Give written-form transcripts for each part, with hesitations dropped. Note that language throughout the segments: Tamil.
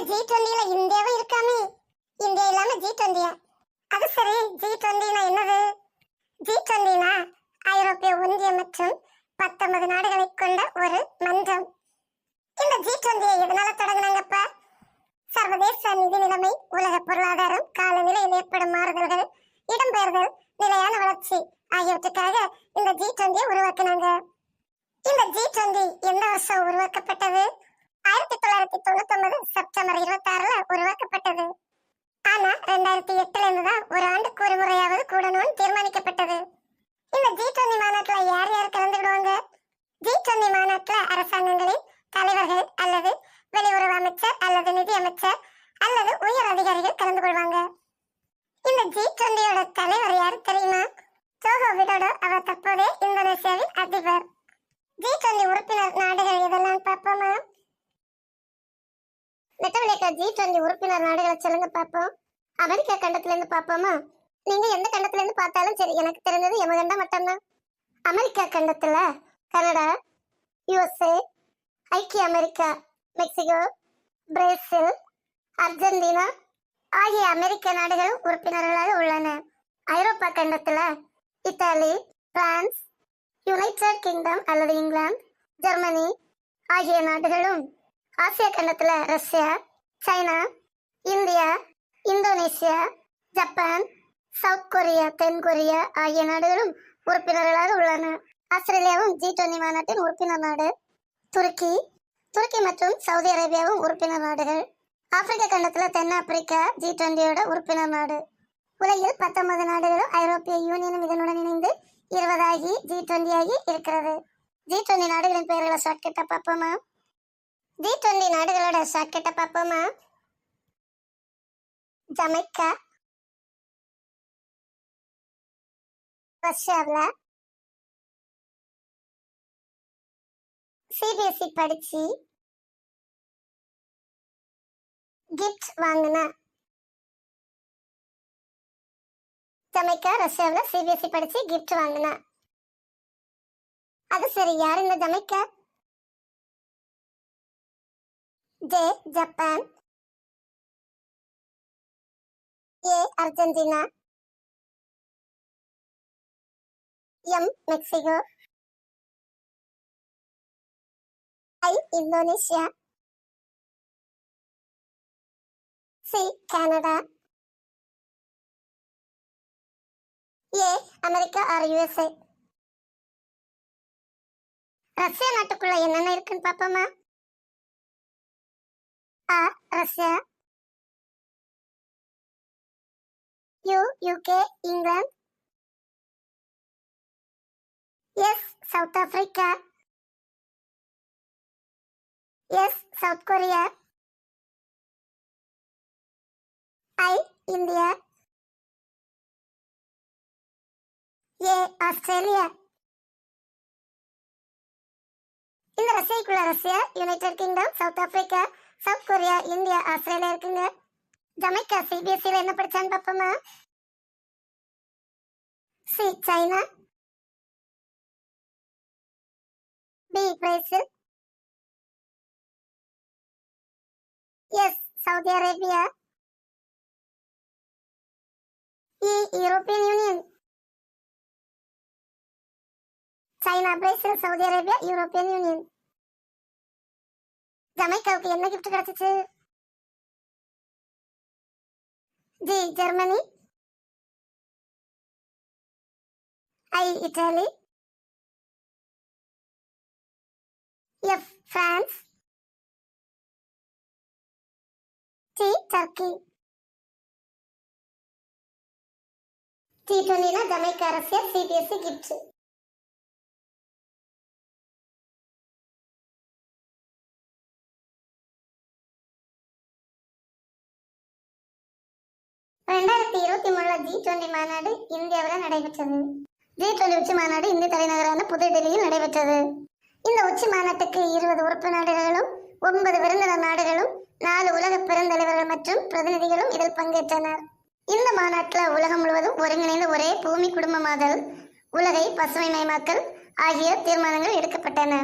G20ல இந்தியாவும் இருக்காமே. இந்தியா இல்லாம G20. அது சரி, G20னா என்னது? G20னா ஐரோப்பிய ஒன்றியம் மற்றும் 19 நாடுகளை கொண்ட ஒரு மன்றம். இந்த G20 எதனால தொடங்குனாங்கப்ப? சர்வதேச நிதி நிலைமை, உலக பொருளாதாரம், காலநிலையில் ஏற்படும் மாறுதல்கள், இடம்பெயர்தல், நிலையான வளர்ச்சி ஆகியவற்றுக்காக இந்த G20 உருவாக்கினாங்க. இந்த G20 எந்த வருஷம் உருவாக்கப்பட்டது? 1999 செப்டம்பர் 26ல உருவாக்கப்பட்டது. ஆனா 2008ல இருந்து தான் ஒரு ஆண்டுக்கு ஒரு முறையாவது கூடணும்னு தீர்மானிக்கப்பட்டது. இந்த G20 மாநாட்டுல யார் யார் கலந்துடுவாங்க? G20 மாநாட்டுல அரசாங்கங்களின் தலைவர்கள் அல்லது வெளியுறவு அமைச்சர் அல்லது நிதி அமைச்சர் அல்லது உயர் அதிகாரிகள் கலந்து கொள்வாங்க. இந்த G20யோட தலைவர் யாரு தெரியுமா? Joko Widodo. அவர் தற்போதைய இந்தோனேசியாவின் அதிபர். G20 உறுப்பினர் நாடுகள் எதெல்லாம் பார்ப்போமா? நெட்டவலேக்கா, G20 உறுப்பினர் நாடுகளை சொல்லுங்க பார்ப்போம். அமெரிக்கா கண்டத்துல இருந்து பார்ப்போமா? நீங்க எந்த கண்டத்துல இருந்து பார்த்தாலும் சரி, எனக்கு தெரிஞ்சது யமகண்டம் மட்டும்தான். அமெரிக்கா கண்டத்துல கனடா, USA, ஐக்கிய அமெரிக்கா, மெக்சிகோ, பிரேசில், அர்ஜென்டினா ஆகிய அமெரிக்க நாடுகளும் உறுப்பினர்களாக உள்ளன. ஐரோப்பா கண்டத்துல இத்தாலி, பிரான்ஸ், யுனைடெட் கிங்டம் அல்லது இங்கிலாந்து, ஜெர்மனி ஆகிய நாடுகளும், ஆசியா கண்டத்துல Russia, China, India, Indonesia, Japan, South Korea, தென் கொரியா ஆகிய நாடுகளும் உறுப்பினர்களாக உள்ளன. ஆஸ்திரேலியாவும் G20 மாநாட்டின் உறுப்பினர் நாடு. துருக்கி மற்றும் சவுதி அரேபியாவும் உறுப்பினர் நாடுகள். ஆப்பிரிக்கா கண்டத்துல தென்னாப்பிரிக்கா G20யோட உறுப்பினர் நாடு. உலகில் 19 நாடுகளும் ஐரோப்பிய யூனியனும் இதனுடன் இணைந்து 20 ஆகி G20 ஆகி இருக்கிறது. G20 நாடுகளின் பெயர்களை ஷார்ட்கட்டா பார்ப்போமா? G20 நாடுகளோட ஷார்ட்கட்டை பார்ப்போமா? ஜமைக்கா, ரஷ்யாவில் CBSE படிச்சு கிஃப்ட் வாங்கின. ஜமைக்கா ரஷ்யாவில் CBSE படிச்சு கிஃப்ட் வாங்கின. அது சரி, யார் இந்த Jamaica? J Japan, A Argentina, M Mexico, I Indonesia, C Canada, A America or USA. Russia நாட்டுக்குள்ள என்னென்ன இருக்குன்னு பார்ப்போமா? A Russia, UK England, S South Africa, S South Korea, I India, A Australia. இந்த ரஷ்யாக்குள்ள Russia, United Kingdom, South Africa, South Korea, India, Australia இருக்குங்க. ஜமைக்கா CBSEல என்ன படிச்சான்னு பார்ப்போமா? C China, B Brazil, S Saudi Arabia, E European Union. China, Brazil, Saudi Arabia, European union. ஜமைக்காவுக்கு என்ன கிஃப்ட் கிடைச்சிச்சு? G Germany, I Italy, F France, T Turkey. G20னா Jamaica Russia CBSE gift. G20 மாநாடு இந்தியாவில் நடைபெற்றது. G20 உச்சி மாநாடு இந்திய தலைநகரான புதுடெல்லியில் நடைபெற்றது. இந்த உச்சி மாநாட்டுக்கு 20 உறுப்பு நாடுகளும் 9 விருந்தினர் நாடுகளும் 4 உலக பெருந்தலைவர்கள் மற்றும் பிரதிநிதிகளும் இதில் பங்கேற்றனர். இந்த மாநாட்டில் உலகம் முழுவதும் ஒருங்கிணைந்த ஒரே பூமி குடும்பமாதல், உலகை பசுமைமயமாக்கல் ஆகிய தீர்மானங்கள் எடுக்கப்பட்டன.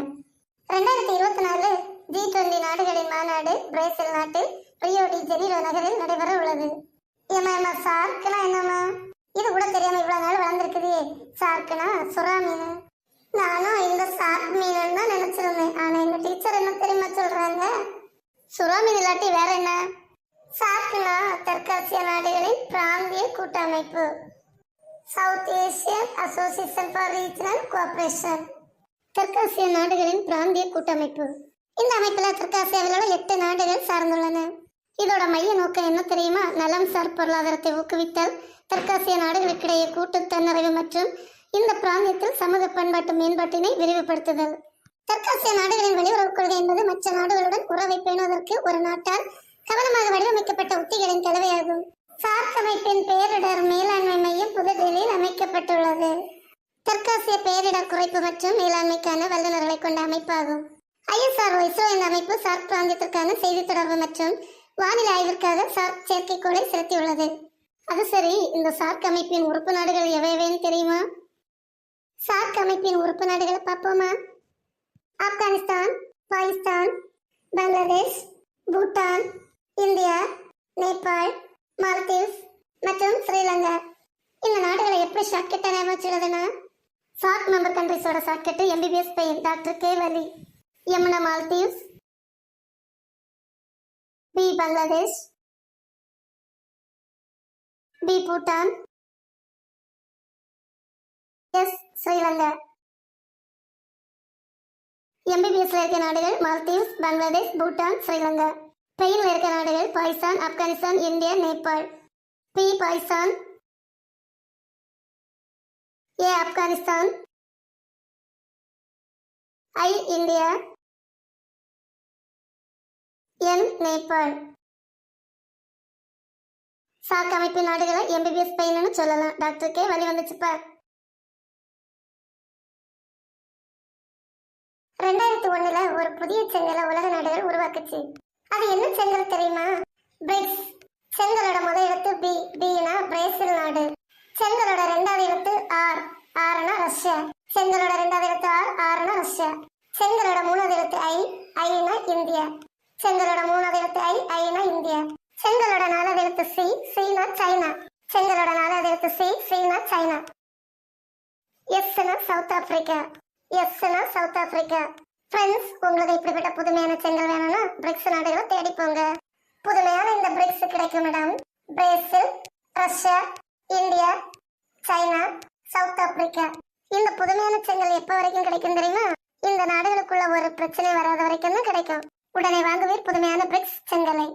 2024 G20 நாடுகளின் மாநாடு பிரேசில் நாட்டில் ரியோ டி ஜெனீரோ நகரில் நடைபெற உள்ளது. ஏமா சார்க்குனா என்னம்மா? இது கூட தெரியாம இவ்வளவு நாள் வளர்ந்துருக்குது. சார்க்குனா சுறா மீன். நானும் இந்த சார்க் மீன் தான் நினைச்சிருந்தேன். ஆனா எங்க டீச்சர் என்ன தெரியுமா சொல்றாங்க? சுறா மீன் இல்லாட்டி வேற என்ன? சார்க்னா தெற்காசிய நாடுகளின் பிராந்திய கூட்டமைப்பு, south Asian association for regional cooperation. தெற்காசிய நாடுகளின் பிராந்திய கூட்டமைப்பு. இந்த அமைப்புல தெற்காசியாவில் உள்ள 8 நாடுகள் சார்ந்துள்ளன. இதோட மைய நோக்கம் என்ன தெரியுமா? நலம் சார் பொருளாதாரத்தை ஊக்குவித்தல், தெற்காசிய நாடுகளுக்கிடையே கூட்டு தன்னிறைவு மற்றும் இந்த பிராந்தியத்தில் சமூக பண்பாட்டு மேம்பாட்டினை விரிவுபடுத்துதல். தெற்காசிய நாடுகளின் வெளியுறவு கொள்கை என்பது மற்ற நாடுகளுடன் உறவை பேணுவதற்கு ஒரு நாட்டால் கவனமாக வடிவமைக்கப்பட்ட உத்திகளின் கலவையாகும். சார்க் அமைப்பின் பேரிடர் மேலாண்மை மையம் புதுடெல்லியில் அமைக்கப்பட்டுள்ளது. தெற்காசிய பேரிடர் குறைப்பு மற்றும் மேலாண்மைக்கான வல்லுநர்களை கொண்ட அமைப்பாகும். ISRO இஸ்ரோ இந்த அமைப்பு சார்க் பிராந்தியத்திற்கான செய்தி தொடர்பு மற்றும் வானிலை ஆய்விற்காக சார்க் செயற்கைக்கோளை செலுத்தியுள்ளது. அது சரி, இந்த சார்க் அமைப்பின் உறுப்பு நாடுகள் எவையவைன்னு தெரியுமா? சார்க் அமைப்பின் உறுப்பு நாடுகளை பார்ப்போமா? ஆப்கானிஸ்தான், பாகிஸ்தான், பங்களாதேஷ், பூட்டான், இந்தியா, நேபாள், மால்தீவ்ஸ் மற்றும் ஸ்ரீலங்கா. இந்த நாடுகளை எப்படி ஷார்ட்கட்டா ஞாபகம் வச்சுள்ளதுன்னா, சார்க் மெம்பர் கண்ட்ரிஸோட ஷார்ட்கட்டு MBBS பையன் டாக்டர் K வலி. Yamuna Maldives, B Bangladesh, B Bhutan, S Sri Lanka. MBBSல இருக்க நாடுகள் மால்தீவ்ஸ், பங்களாதேஷ், பூட்டான், ஸ்ரீலங்கா. பெயின்ல இருக்க நாடுகள் Pakistan, Afghanistan, India, Nepal. P Pakistan, A Afghanistan, I India, N Nepal. SAARC அமைப்பின் நாடுகளை MBBS பையன்னு சொல்லலாம். டாக்டர் K வலி வந்துச்சுப்பா. 2001ல ஒரு புதிய செங்கலை உலக நாடுகள் உருவாக்குச்சு. அது என்ன செங்கல் தெரியுமா? பிரிக்ஸ். செங்கலோட முதல் எழுத்து B, Bனா பிரேசில் நாடு. செங்கலோட இரண்டாவது எழுத்து R, Rனா ரஷ்யா. செங்கலோட இரண்டாவது எழுத்து Rனா ரஷ்யா. செங்கலோட மூணாவது எழுத்து Iனா இந்தியா. செங்கலோட மூணாவது எழுத்து Iனா இந்தியா. செங்கலோட நாலாவது எழுத்து Cனா சைனா. செங்கலோட நாலாவது எழுத்து Cனா சைனா. Sனா சவுத் ஆப்பிரிக்கா. Sனா சவுத் ஆப்பிரிக்கா. ஃப்ரெண்ட்ஸ், உங்களுக்கு இப்படிப்பட்ட புதுமையான செங்கல் வேணும்னா பிரிக்ஸ் நாடுகளை தேடி போங்க. புதுமையான இந்த பிரிக்ஸ் கிடைக்கும் இடம் Brazil, Russia, India, China, south Africa. இந்த புதுமையான செங்கல் எப்ப வரைக்கும் கிடைக்கும் தெரியுமா? இந்த நாடுகளுக்குள்ள ஒரு பிரச்சனை வராத வரைக்கும் தான் கிடைக்கும். உடனே வாங்குவீர் புதுமையான பிரிக்ஸ் செங்கலை.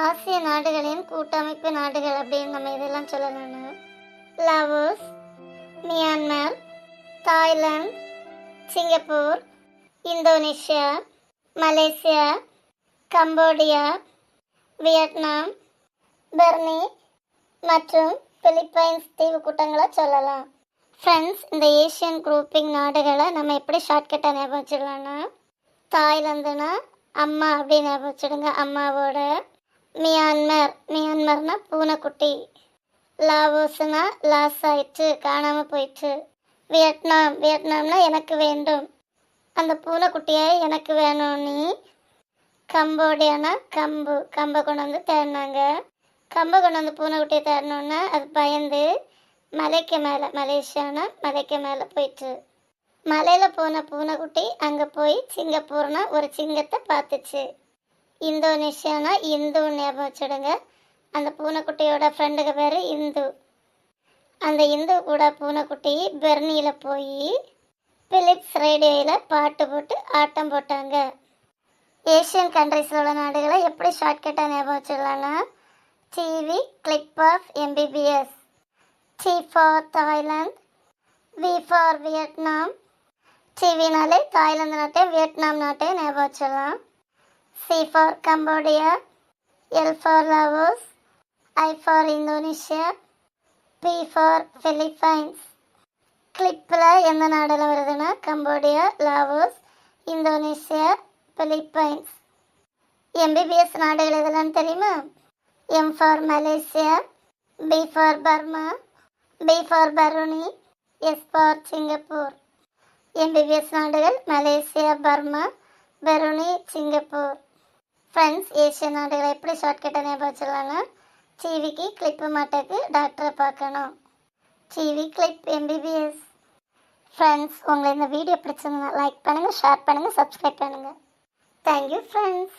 ஆசிய நாடுகளின் கூட்டமைப்பு நாடுகள் அப்படின்னு நம்ம இதெல்லாம் சொல்லலாம்னா Laos, Myanmar, Thailand, Singapore, Indonesia, Malaysia, Cambodia, Vietnam, Bernie மற்றும் பிலிப்பைன்ஸ் தீவு கூட்டங்களை சொல்லலாம். ஃப்ரெண்ட்ஸ், இந்த ஏஷியன் குரூப்பிங் நாடுகளை நம்ம எப்படி ஷார்ட்கட்டாக ஞாபகம் வச்சிடலாம்னா, தாய்லாந்துனா அம்மா அப்படின்னு ஞாபகம் வச்சுடுங்க, அம்மாவோட. மியான்மர்னா பூனைக்குட்டி. லாவோஸ்னா லாஸ் ஆயிடுச்சு, காணாமல் போயிடுச்சு. வியட்நாம்னா எனக்கு வேண்டும், அந்த பூனைக்குட்டியை எனக்கு வேணும் நீ. கம்போடியானா கம்பை கொண்டு வந்து தேடினாங்க. கம்பை கொண்டு வந்து பூனைக்குட்டியை தேடணுன்னா அது பயந்து மலைக்கு மேலே, மலேசியானா மலைக்கு மேலே போயிட்டு, மலையில் போன பூனைக்குட்டி அங்கே போய் சிங்கப்பூர்னா ஒரு சிங்கத்தை பார்த்துச்சு. இந்தோனேஷியானா இந்து ஞாபகம் வச்சுடுங்க, அந்த பூனைக்குட்டியோட ஃப்ரெண்டுக்கு பேர் இந்து. அந்த இந்து கூட பூனைக்குட்டி பெர்னியில் போய் பிலிப்ஸ் ரேடியோவில் பாட்டு போட்டு ஆட்டம் போட்டாங்க. ஏஷியன் கண்ட்ரிஸில் உள்ள நாடுகளை எப்படி ஷார்ட்கட்டாக ஞாபகம் வச்சிடலாம்னா, TV clip of MBBS. T for Thailand, V for Vietnam. டிவினாலே தாய்லாந்து நாட்டையும் வியட்நாம் நாட்டையும் ஞாபகம் வச்சிடலாம். C for Cambodia, L for Laos, I for Indonesia, P for Philippines. கிளிப்பில் எந்த நாடெல்லாம் வருதுன்னா Cambodia, Laos, Indonesia, Philippines. MBBS நாடுகள் எதெல்லாம் தெரியுமா? M for Malaysia, B for Burma, B for Brunei, S for Singapore. MBBS நாடுகள் Malaysia, Burma, Brunei, Singapore. Friends, ஏசிய நாடுகளை எப்படி ஷார்ட்கட்டை ஞாபகம் வச்சுக்கலாம்னா, டிவிக்கு கிளிப்பு மாட்டேக்கு டாக்டரை பார்க்கணும். TV clip MBBS. ஃப்ரெண்ட்ஸ், உங்களை இந்த வீடியோ பிடிச்சிருந்தா லைக் பண்ணுங்கள், ஷேர் பண்ணுங்கள், சப்ஸ்கிரைப் பண்ணுங்கள். Thank you friends.